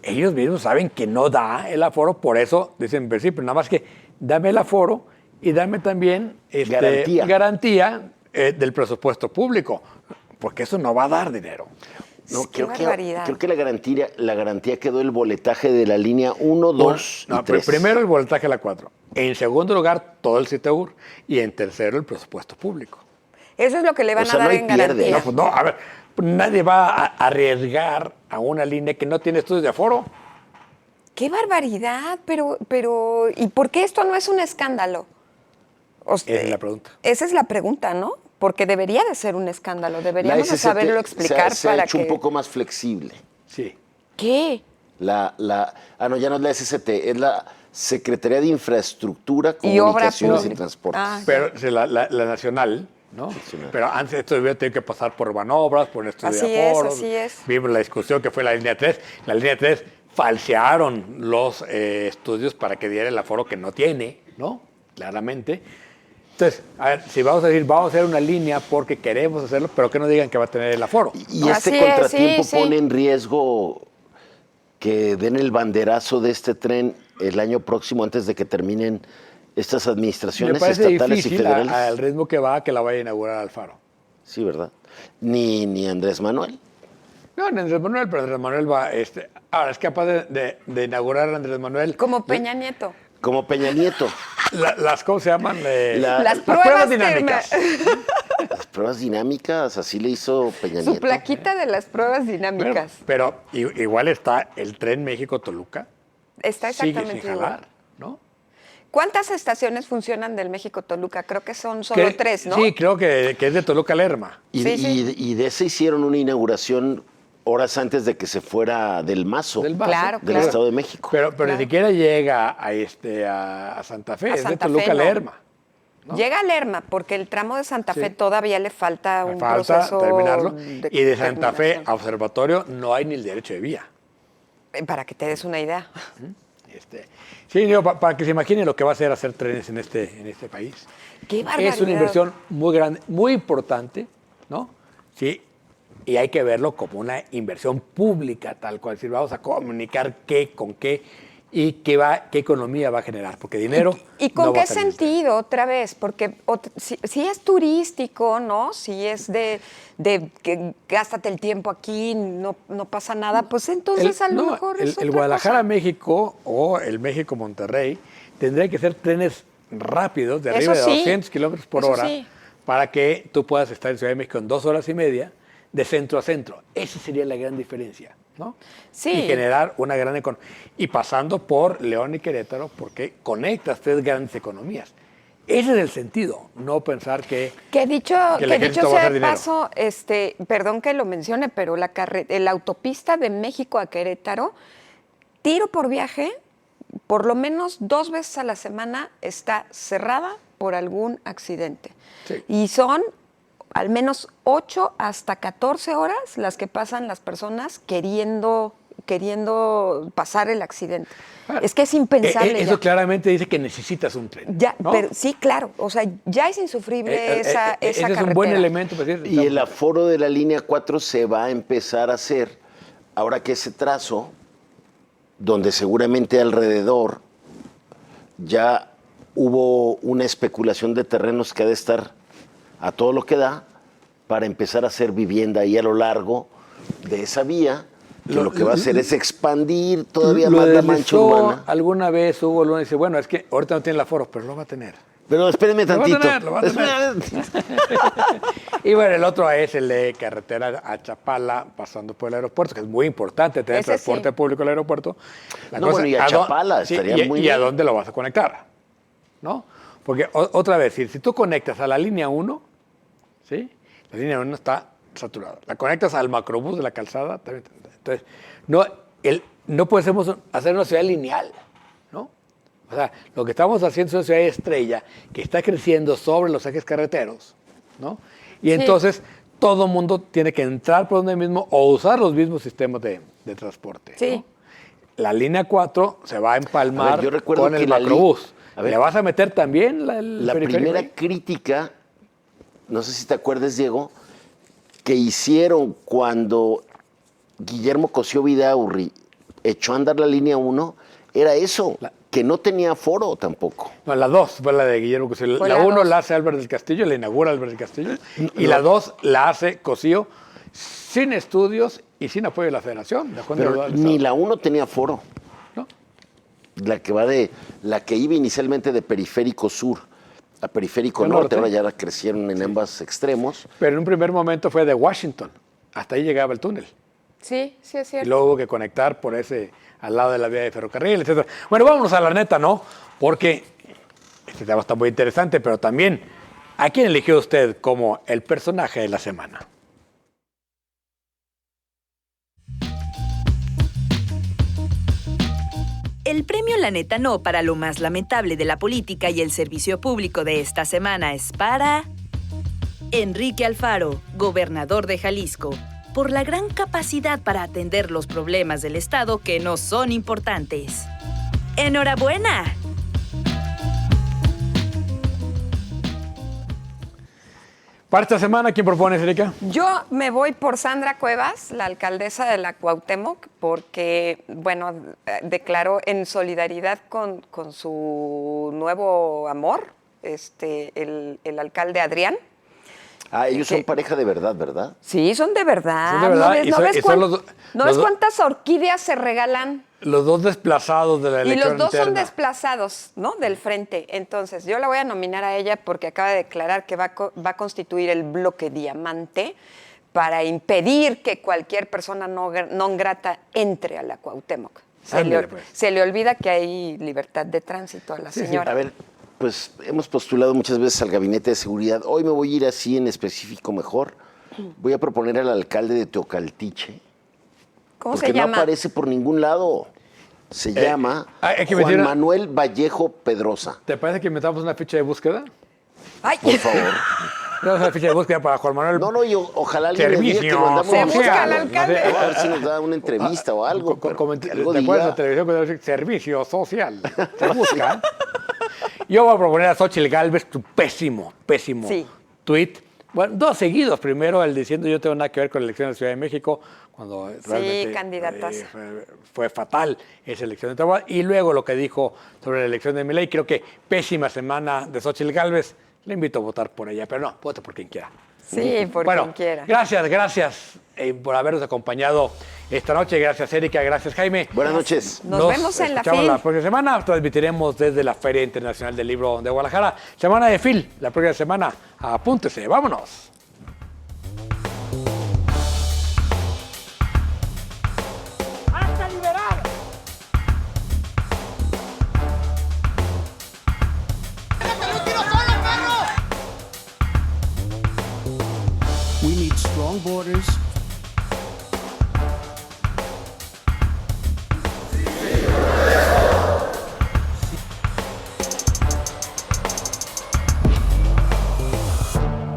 C: Ellos mismos saben que no da el aforo, por eso dicen, pues sí, pero nada más que dame el aforo y dame también garantía del presupuesto público, porque eso no va a dar dinero.
A: No,
B: Qué barbaridad.
A: creo que la garantía quedó el boletaje de la línea 1, 2 y 3.
C: Primero el voltaje a la 4. En segundo lugar, todo el CITEUR. Y en tercero, el presupuesto público.
B: Eso es lo que le van
A: O sea,
B: a dar
A: no hay
B: en
A: pierde.
B: garantía.
C: No, pues no, a ver, nadie va a arriesgar a una línea que no tiene estudios de aforo.
B: ¡Qué barbaridad! Pero, ¿y por qué esto no es un escándalo?
C: Esa es la pregunta.
B: Esa es la pregunta, ¿no? Porque debería de ser un escándalo, deberíamos de
A: SST
B: saberlo explicar
A: se ha
B: para
A: hecho
B: que...
A: un poco más flexible.
C: Sí.
B: ¿Qué?
A: No, ya no es la SST, es la Secretaría de Infraestructura,
B: Y Obra
A: Comunicaciones y
B: Pública.
A: Transportes.
B: Ah,
C: Pero la nacional, ¿no? Pero antes esto debió tener que pasar por Banobras, por un estudio
B: Así
C: de
B: es,
C: aforos.
B: así es.
C: Vimos la discusión que fue la línea 3. La línea 3 falsearon los estudios para que diera el aforo que no tiene, ¿no? Claramente. Entonces, a ver, si vamos a decir, vamos a hacer una línea porque queremos hacerlo, pero que no digan que va a tener el aforo.
A: Y
B: Así
A: este
B: es,
A: contratiempo
B: sí.
A: pone en riesgo que den el banderazo de este tren el año próximo antes de que terminen estas
C: Me
A: administraciones
C: parece
A: estatales y
C: difícil
A: federales.
C: al ritmo que va que la vaya a inaugurar Alfaro.
A: Sí, ¿verdad? Ni Andrés Manuel.
C: No, Andrés Manuel, pero Andrés Manuel va... ahora, es capaz de inaugurar a Andrés Manuel.
B: como Peña Nieto.
A: Como Peña Nieto.
C: ¿Cómo se llaman?
B: Las
C: pruebas
B: pruebas
C: dinámicas.
A: Las pruebas dinámicas, así le hizo Peña
B: Su
A: Nieto.
B: plaquita de las pruebas dinámicas.
C: Pero igual está el tren México-Toluca.
B: Está
C: Sigue
B: exactamente
C: sin
B: igual.
C: jalar, ¿no?
B: ¿Cuántas estaciones funcionan del México-Toluca? Creo que son solo
C: Que-
B: 3, ¿no?
C: Sí, creo que es de Toluca a Lerma.
A: Y,
B: Sí, sí.
A: y de ese hicieron una inauguración horas antes de que se fuera del Mazo,
C: Del Mazo.
B: Claro,
A: del
B: claro.
A: Estado de México.
C: Pero
B: Claro.
C: ni siquiera llega a Santa Fe,
B: A
C: es de
B: Santa Fe,
C: Toluca a
B: no.
C: Lerma. ¿no?
B: Llega a Lerma, porque el tramo de Santa Fe
C: Sí.
B: todavía le falta un
C: Falta
B: proceso
C: terminarlo. Y de Santa Fe
B: terminación.
C: a Observatorio no hay ni el derecho de vía.
B: Para que te des una idea.
C: Sí, digo, para que se imaginen lo que va a ser hacer trenes en este país.
B: ¡Qué barbaridad!
C: Es una inversión muy grande, muy importante, ¿no? Sí, y hay que verlo como una inversión pública, tal cual. Es decir, vamos a comunicar qué, con qué y qué economía va a generar, porque dinero.
B: ¿Y con
C: no va
B: qué
C: a salir de-
B: sentido, otra vez? Porque si es turístico, ¿no? Si es de que gástate el tiempo aquí, no pasa nada, pues entonces a lo mejor es
C: el
B: otra
C: Guadalajara
B: cosa.
C: México o el México Monterrey tendría que ser trenes rápidos, de
B: Eso
C: arriba de
B: sí,
C: 200 kilómetros por
B: eso
C: hora,
B: sí.
C: para que tú puedas estar en Ciudad de México en 2 horas y media, de centro a centro. Esa sería la gran diferencia, ¿no?
B: Sí.
C: Y generar una gran economía. Y pasando por León y Querétaro, porque conectas 3 grandes economías. Ese es el sentido, no pensar que...
B: Que dicho
C: Que el ejército va a
B: sea
C: hacer
B: de
C: dinero.
B: paso, perdón que lo mencione, pero la autopista de México a Querétaro, tiro por viaje, por lo menos 2 veces a la semana está cerrada por algún accidente.
C: Sí.
B: Y son al menos 8 hasta 14 horas las que pasan las personas queriendo pasar el accidente. Es que es impensable.
C: Eso
B: ya.
C: claramente dice que necesitas un tren.
B: Ya,
C: ¿no?
B: pero sí, claro. O sea, ya es insufrible esa
C: ese es
B: carretera.
C: un buen elemento para decir.
A: Y el aforo de la línea 4 se va a empezar a hacer ahora que ese trazo, donde seguramente alrededor ya hubo una especulación de terrenos que ha de estar a todo lo que da para empezar a hacer vivienda ahí a lo largo de esa vía, que lo que va a hacer es expandir todavía
C: Lo
A: más la
C: deslizó
A: mancha urbana.
C: alguna vez Hugo Luna dice, bueno, es que ahorita no tiene el aforo, pero lo va a tener.
A: Pero espérenme
C: Lo va a
A: tantito.
C: tener, lo va a tener. Y bueno, el otro es el de carretera a Chapala, pasando por el aeropuerto, que es muy importante tener
B: Ese
C: transporte
B: sí.
C: público al aeropuerto.
A: No, bueno, y a Chapala
C: sí,
A: estaría muy
C: ¿Y a
A: bien.
C: dónde lo vas a conectar? ¿No? Porque otra vez, si tú conectas a la línea 1, ¿sí? La línea 1 está saturada. La conectas al macrobús de la calzada, también. Entonces, no podemos hacer una ciudad lineal, ¿no? O sea, lo que estamos haciendo es una ciudad estrella que está creciendo sobre los ejes carreteros, ¿no? Y entonces todo el mundo tiene que entrar por donde mismo o usar los mismos sistemas de transporte.
B: Sí.
C: ¿no? La línea 4 se va a empalmar
A: A ver, yo recuerdo
C: con
A: que
C: el
A: la
C: macrobús.
A: a ver,
C: ¿Le vas a meter también el
A: La
C: periférico
A: primera
C: ahí?
A: crítica, no sé si te acuerdas, Diego, que hicieron cuando Guillermo Cosío Vidaurri echó a andar la línea 1, era eso, que no tenía foro tampoco.
C: No, la 2 fue la de Guillermo Cosío.
B: Fue
C: La
B: la
C: 1
B: dos.
C: la hace Álvarez del Castillo, la inaugura Álvarez del Castillo. Y la 2 la hace Cosío sin estudios y sin apoyo de la Federación. De Juan de
A: Pero
C: Guadalupe.
A: ni la 1 tenía foro.
C: ¿No?
A: La que iba la que iba inicialmente de Periférico Sur a Periférico Norte, ahora ya crecieron en ambos extremos.
C: Pero en un primer momento fue de Washington, hasta ahí llegaba el túnel.
B: Sí, sí es cierto.
C: Y luego hubo que conectar por ese, al lado de la vía de ferrocarril, etc. Bueno, vámonos a la neta, ¿no? Porque este tema está muy interesante, pero también, ¿a quién eligió usted como el personaje de la semana?
E: El premio La Neta No para lo más lamentable de la política y el servicio público de esta semana es para Enrique Alfaro, gobernador de Jalisco, por la gran capacidad para atender los problemas del Estado que no son importantes. ¡Enhorabuena!
C: Para esta semana, ¿quién propones, Erika?
B: Yo me voy por Sandra Cuevas, la alcaldesa de la Cuauhtémoc, porque, bueno, declaró en solidaridad con su nuevo amor, el alcalde Adrián.
A: Ah, ellos son pareja de verdad, ¿verdad?
B: Sí, son de verdad.
C: Son de verdad,
B: ¿No ves cuántas orquídeas se regalan?
C: Los dos desplazados de la
B: Y
C: elección
B: los dos son
C: interna.
B: desplazados, ¿no? Del frente. Entonces, yo la voy a nominar a ella porque acaba de declarar que va a constituir el bloque diamante para impedir que cualquier persona non grata entre a la Cuauhtémoc. Se le olvida que hay libertad de tránsito a la señora.
A: A ver, pues hemos postulado muchas veces al Gabinete de Seguridad. Hoy me voy a ir así en específico mejor. Voy a proponer al alcalde de Teocaltiche.
B: ¿Cómo
A: porque
B: se llama?
A: no aparece por ningún lado. Se llama
C: que
A: Juan Manuel Vallejo Pedrosa.
C: ¿Te parece que metamos una ficha de búsqueda?
B: ¡Ay!
A: Por favor.
C: Una ficha de búsqueda para Juan Manuel.
A: No, y ojalá alguien le diga que lo andamos
B: Se busca
A: buscando.
B: al alcalde.
A: A ver si nos da una entrevista o algo. pero que algo
C: Después de
A: diga.
C: la televisión puede decir servicio social. Se busca. Yo voy a proponer a Xóchitl Gálvez tu pésimo
B: Sí.
C: tuit. Bueno, 2 seguidos. Primero, el diciendo yo tengo nada que ver con la elección de la Ciudad de México, cuando realmente
B: candidatas.
C: fue fatal esa elección de Tahuatl. Y luego lo que dijo sobre la elección de Milei. Creo que pésima semana de Xóchitl Gálvez. Le invito a votar por ella, pero no, vote por quien quiera.
B: Sí, por quien quiera.
C: Gracias por habernos acompañado esta noche. Gracias, Erika. Gracias, Jaime.
A: Buenas noches.
B: Nos vemos en la
C: escuchamos
B: FIL.
C: la próxima semana. Transmitiremos desde la Feria Internacional del Libro de Guadalajara. Semana de FIL, la próxima semana. Apúntese. Vámonos. ¡Hasta liberar!
H: We need strong borders,